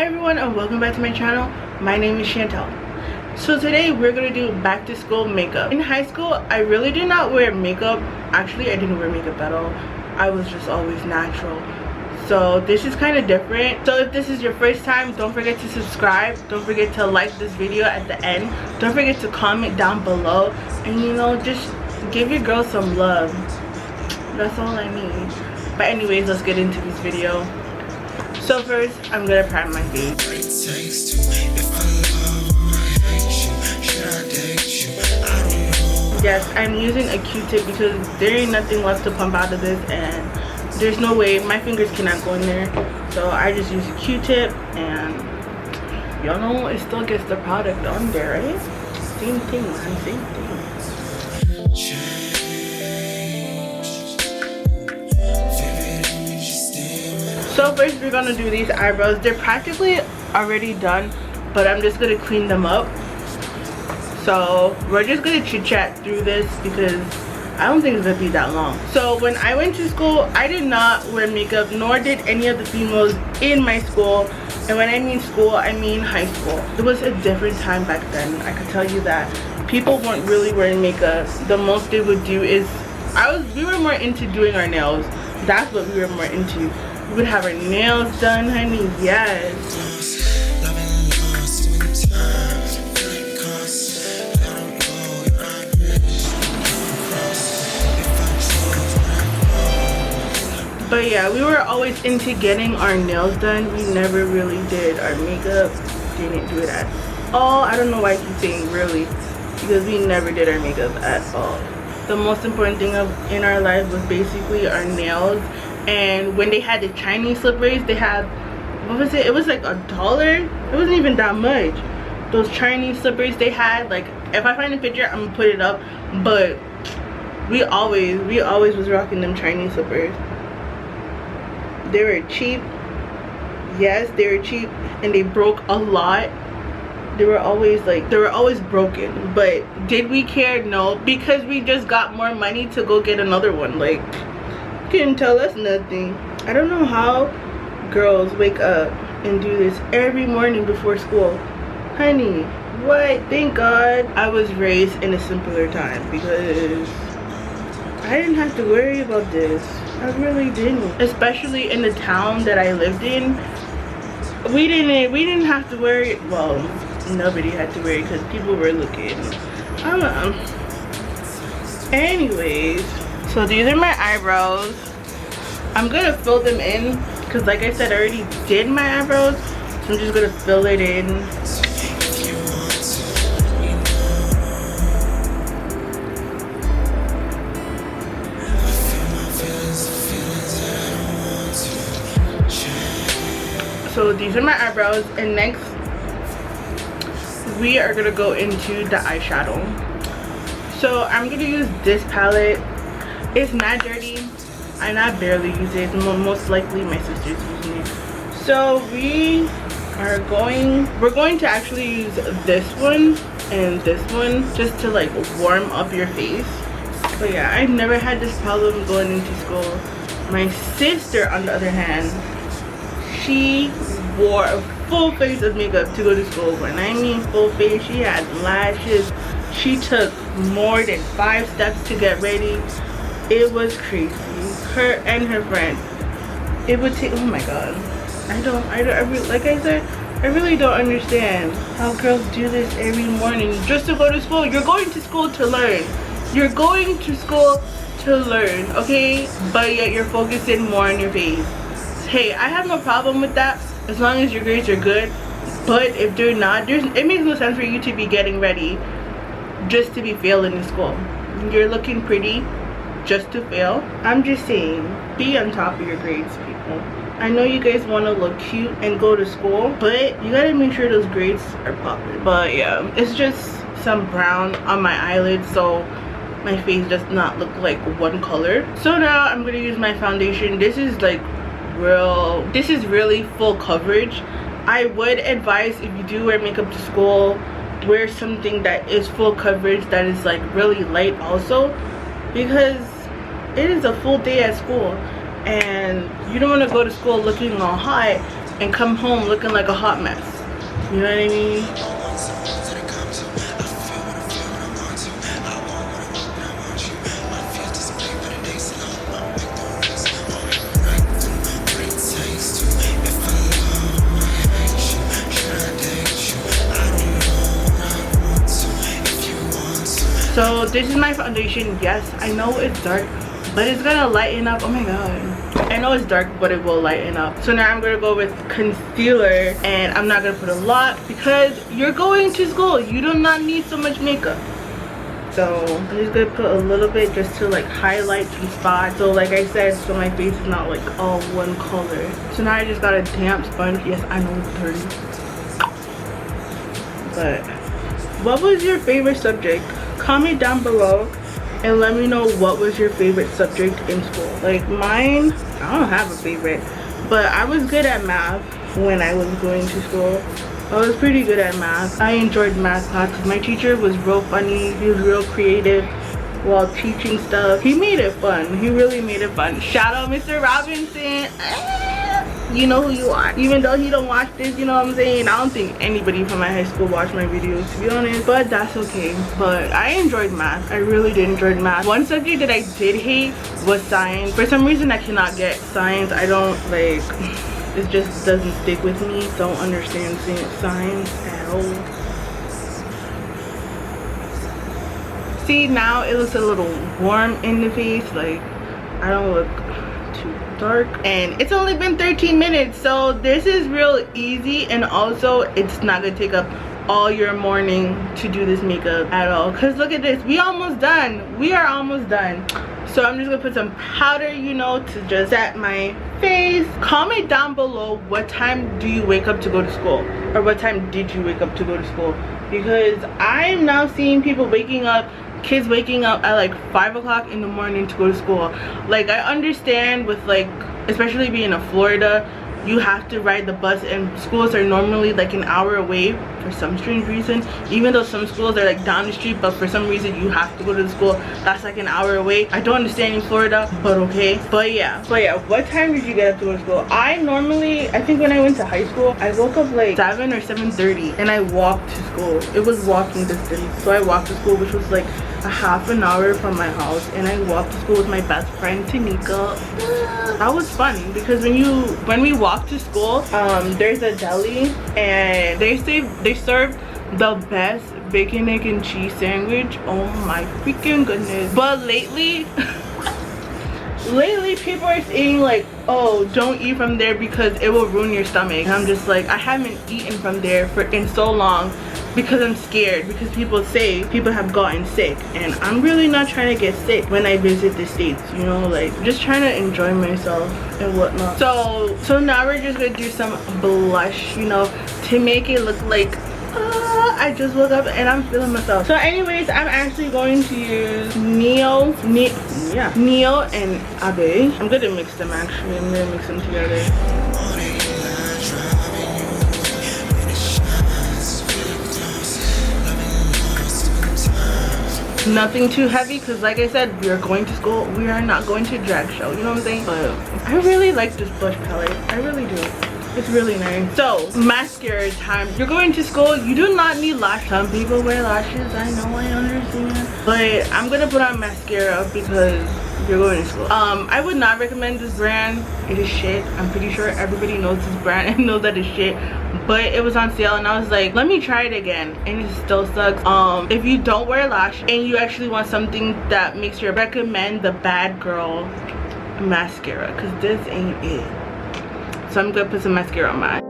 Hi everyone, and welcome back to my channel. My name is Chantel. So today we're gonna do back to school makeup. In high school, I really did not wear makeup. Actually, I didn't wear makeup at all. I was just always natural. So this is kind of different. So if this is your first time, don't forget to subscribe. Don't forget to like this video at the end. Don't forget to comment down below. And you know, just give your girl some love. That's all I need. But anyways, let's get into this video. So first, I'm gonna prime my face. Yes, I'm using a Q-tip because there ain't nothing left to pump out of this, and there's no way my fingers cannot go in there. So I just use a Q-tip, and y'all know it still gets the product on there, right? Same thing, man, same thing. So first we're gonna do these eyebrows. They're practically already done, but I'm just gonna clean them up. So we're just gonna chit chat through this because I don't think it's gonna be that long. So when I went to school, I did not wear makeup, nor did any of the females in my school. And when I mean school, I mean high school. It was a different time back then, I can tell you that. People weren't really wearing makeup. The most they would do is we were more into doing our nails. That's what we were more into. We would have our nails done, honey. Yes. But yeah, we were always into getting our nails done. We never really did our makeup. Didn't do it at all. I don't know why I keep saying really, because we never did our makeup at all. The most important thing in our life was basically our nails. And when they had the Chinese slippers, they had, what was it? It was like $1. It wasn't even that much. Those Chinese slippers they had, like, if I find a picture, I'm gonna put it up. But we always was rocking them Chinese slippers. They were cheap. Yes, they were cheap, and they broke a lot. They were always broken. But did we care? No, because we just got more money to go get another one. Like, couldn't tell us nothing. I don't know how girls wake up and do this every morning before school. Honey, what? Thank God I was raised in a simpler time, because I didn't have to worry about this. I really didn't. Especially in the town that I lived in, we didn't have to worry. Well, nobody had to worry because people were looking. I don't know. Anyways, so these are my eyebrows. I'm gonna fill them in because, like I said, I already did my eyebrows, so I'm just gonna fill it in. So these are my eyebrows, and next we are gonna go into the eyeshadow. So I'm gonna use this palette. It's not dirty, and I barely use it. Most likely my sister's using it. So we're going to actually use this one and this one just to like warm up your face. But yeah, I've never had this problem going into school. My sister, on the other hand, she wore a full face of makeup to go to school. When I mean full face, she had lashes. She took more than 5 steps to get ready. It was crazy. Her and her friend. It would take, oh my God. Like I said, I really don't understand how girls do this every morning just to go to school. You're going to school to learn. You're going to school to learn, okay? But yet you're focusing more on your face. Hey, I have no problem with that as long as your grades are good. But if they're not, it makes no sense for you to be getting ready just to be failing in school. You're looking pretty just to fail. I'm just saying, be on top of your grades, people. I know you guys want to look cute and go to school, but you gotta make sure those grades are popping. But yeah, it's just some brown on my eyelids, so my face does not look like one color. So now I'm gonna use my foundation. This is really full coverage. I would advise, if you do wear makeup to school, wear something that is full coverage, that is like really light also, because it is a full day at school and you don't want to go to school looking all hot and come home looking like a hot mess. You know what I mean? So this is my foundation. Yes, I know it's dark, but it's gonna lighten up. Oh my god, I know it's dark, but it will lighten up. So now I'm gonna go with concealer, and I'm not gonna put a lot because you're going to school. You do not need so much makeup. So I'm just gonna put a little bit just to like highlight some spots. So like I said, so my face is not like all one color. So now I just got a damp sponge. Yes, I know it's dirty, but what was your favorite subject? Comment down below and let me know what was your favorite subject in school. Like mine, I don't have a favorite, but I was good at math when I was going to school. I was pretty good at math. I enjoyed math class because my teacher was real funny. He was real creative while teaching stuff. He made it fun. He really made it fun. Shout out Mr. Robinson. You know who you are. Even though he don't watch this, you know what I'm saying? I don't think anybody from my high school watched my videos, to be honest, but that's okay. But I enjoyed math. I really did enjoy math. One subject that I did hate was science. For some reason I cannot get science. I don't like, it just doesn't stick with me. Don't understand science at all. See, now it looks a little warm in the face. Like I don't look too dark, and it's only been 13 minutes, so this is real easy, and also it's not gonna take up all your morning to do this makeup at all. Because look at this, we are almost done. So I'm just gonna put some powder, you know, to just set my face. Comment down below what time do you wake up to go to school, or what time did you wake up to go to school, because I'm now seeing people waking up, kids waking up at like 5 o'clock in the morning to go to school. Like I understand with like, especially being in Florida, you have to ride the bus, and schools are normally like an hour away for some strange reason. Even though some schools are like down the street, but for some reason you have to go to the school that's like an hour away. I don't understand in Florida, but okay. But yeah, what time did you get up to go to school? I think when I went to high school, I woke up like 7 or 7:30, and I walked to school. It was walking distance, so I walked to school, which was like a half an hour from my house, and I walked to school with my best friend Tanika. That was fun because when we walked to school, there's a deli, and they serve the best bacon, egg, and cheese sandwich. Oh my freaking goodness. But lately people are saying like, oh, don't eat from there because it will ruin your stomach. And I'm just like, I haven't eaten from there in so long because I'm scared, because people say people have gotten sick, and I'm really not trying to get sick when I visit the States, you know, like just trying to enjoy myself and whatnot. So now we're just gonna do some blush, you know, to make it look like I just woke up and I'm feeling myself. So anyways, I'm actually going to use Neo and Abe. I'm gonna mix them actually. I'm gonna mix them together. Nothing too heavy, because like I said, we are going to school. We are not going to a drag show, you know what I'm saying? But I really like this blush palette. I really do. It's really nice. So mascara time. You're going to school, you do not need lashes. Some people wear lashes, I know, I understand, but I'm gonna put on mascara because you're going to school. I would not recommend this brand. It is shit. I'm pretty sure everybody knows this brand and knows that it's shit, but it was on sale and I was like, let me try it again, and it still sucks. If you don't wear lash and you actually want something that makes you, recommend the Bad Girl mascara, because this ain't it. So I'm gonna put some mascara on my eye.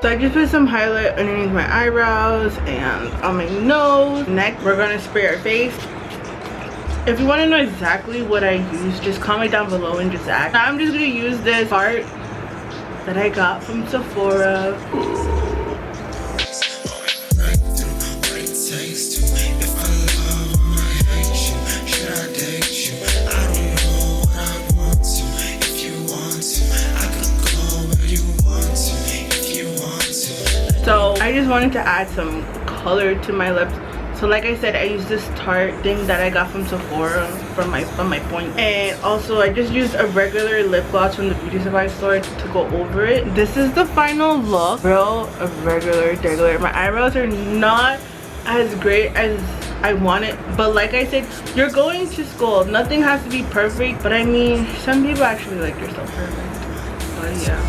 So I just put some highlight underneath my eyebrows and on my nose. Next, we're gonna spray our face. If you want to know exactly what I use, just comment down below and just ask. Now I'm just gonna use this part that I got from Sephora. If I love, I hate you. Should I date you? I don't wanted to add some color to my lips. So like I said, I used this Tarte thing that I got from Sephora from my point, and also I just used a regular lip gloss from the beauty supply store to go over it. This is the final look. Real regular. My eyebrows are not as great as I want it, but like I said, you're going to school, nothing has to be perfect. But I mean, some people actually like their stuff perfect, but yeah.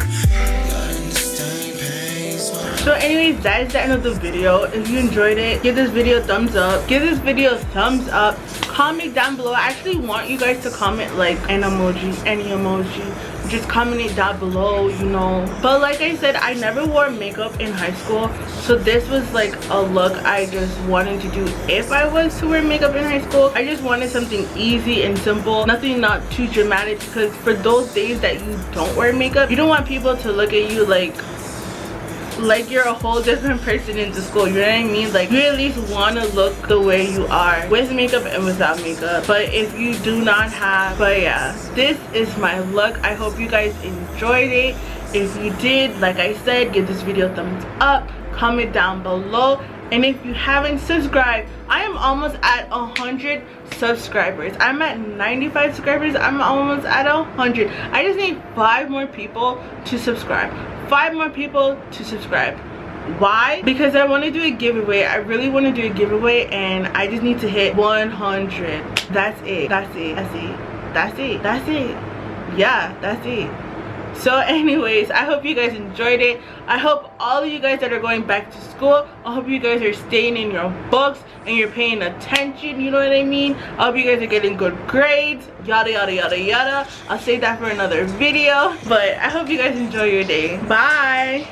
So anyways, that is the end of the video. If you enjoyed it, give this video a thumbs up. Give this video a thumbs up. Comment down below. I actually want you guys to comment like an emoji, any emoji. Just comment it down below, you know. But like I said, I never wore makeup in high school, so this was like a look I just wanted to do if I was to wear makeup in high school. I just wanted something easy and simple, nothing not too dramatic, because for those days that you don't wear makeup, you don't want people to look at you like you're a whole different person into school, you know what I mean? Like, you at least want to look the way you are with makeup and without makeup. But if you do not have, but yeah, this is my look. I hope you guys enjoyed it. If you did, like I said, give this video a thumbs up, comment down below, and if you haven't subscribed, I am almost at 100 subscribers. I'm at 95 subscribers. I'm almost at 100. I just need 5 more people to subscribe. 5 more people to subscribe. Why? Because I want to do a giveaway. I really want to do a giveaway, and I just need to hit 100. That's it. Yeah, that's it. So anyways, I hope you guys enjoyed it. I hope all of you guys that are going back to school, I hope you guys are staying in your books and you're paying attention, you know what I mean? I hope you guys are getting good grades, yada yada. I'll save that for another video, but I hope you guys enjoy your day. Bye.